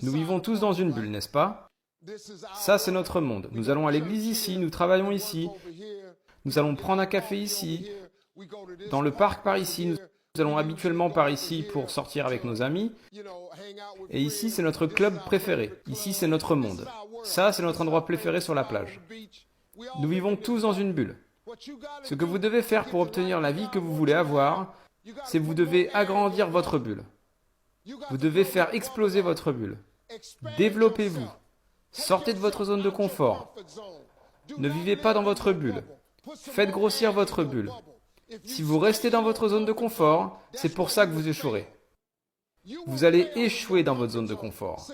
Nous vivons tous dans une bulle, n'est-ce pas? Ça, c'est notre monde. Nous allons à l'église ici, nous travaillons ici, nous allons prendre un café ici, dans le parc par ici, nous allons habituellement par ici pour sortir avec nos amis. Et ici, c'est notre club préféré. Ici, c'est notre monde. Ça, c'est notre endroit préféré sur la plage. Nous vivons tous dans une bulle. Ce que vous devez faire pour obtenir la vie que vous voulez avoir, c'est que vous devez agrandir votre bulle. Vous devez faire exploser votre bulle. Développez-vous. Sortez de votre zone de confort. Ne vivez pas dans votre bulle. Faites grossir votre bulle. Si vous restez dans votre zone de confort, c'est pour ça que vous échouerez. Vous allez échouer dans votre zone de confort.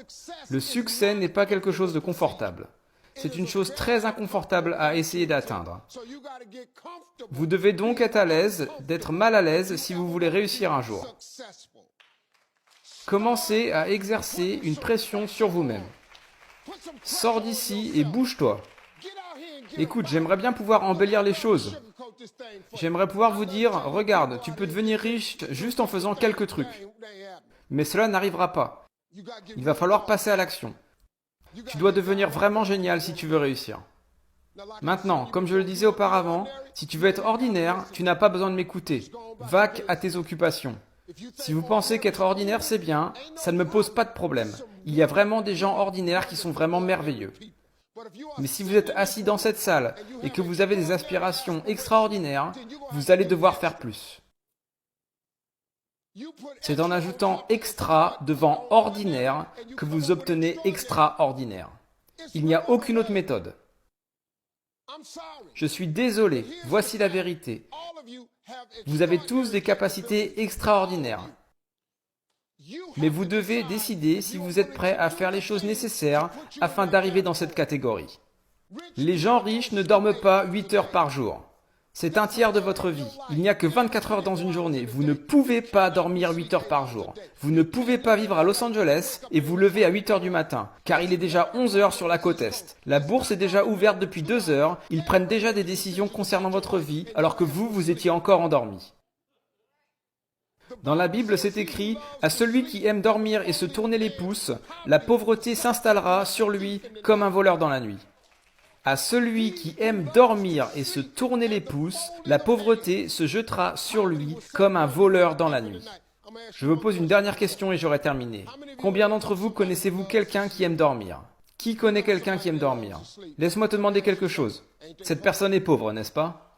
Le succès n'est pas quelque chose de confortable. C'est une chose très inconfortable à essayer d'atteindre. Vous devez donc être à l'aise, d'être mal à l'aise si vous voulez réussir un jour. Commencez à exercer une pression sur vous-même. Sors d'ici et bouge-toi. Écoute, j'aimerais bien pouvoir embellir les choses. J'aimerais pouvoir vous dire, regarde, tu peux devenir riche juste en faisant quelques trucs. Mais cela n'arrivera pas. Il va falloir passer à l'action. Tu dois devenir vraiment génial si tu veux réussir. Maintenant, comme je le disais auparavant, si tu veux être ordinaire, tu n'as pas besoin de m'écouter. Va à tes occupations. Si vous pensez qu'être ordinaire c'est bien, ça ne me pose pas de problème. Il y a vraiment des gens ordinaires qui sont vraiment merveilleux. Mais si vous êtes assis dans cette salle et que vous avez des aspirations extraordinaires, vous allez devoir faire plus. C'est en ajoutant extra devant ordinaire que vous obtenez extraordinaire. Il n'y a aucune autre méthode. Je suis désolé, voici la vérité. Vous avez tous des capacités extraordinaires. Mais vous devez décider si vous êtes prêt à faire les choses nécessaires afin d'arriver dans cette catégorie. Les gens riches ne dorment pas 8 heures par jour. C'est un tiers de votre vie. Il n'y a que 24 heures dans une journée. Vous ne pouvez pas dormir 8 heures par jour. Vous ne pouvez pas vivre à Los Angeles et vous lever à 8 heures du matin, car il est déjà 11 heures sur la côte Est. La bourse est déjà ouverte depuis 2 heures. Ils prennent déjà des décisions concernant votre vie, alors que vous étiez encore endormi. Dans la Bible, c'est écrit « À celui qui aime dormir et se tourner les pouces, la pauvreté s'installera sur lui comme un voleur dans la nuit. » À celui qui aime dormir et se tourner les pouces, la pauvreté se jettera sur lui comme un voleur dans la nuit. Je vous pose une dernière question et j'aurai terminé. Combien d'entre vous connaissez-vous quelqu'un qui aime dormir? Qui connaît quelqu'un qui aime dormir? Laisse-moi te demander quelque chose. Cette personne est pauvre, n'est-ce pas?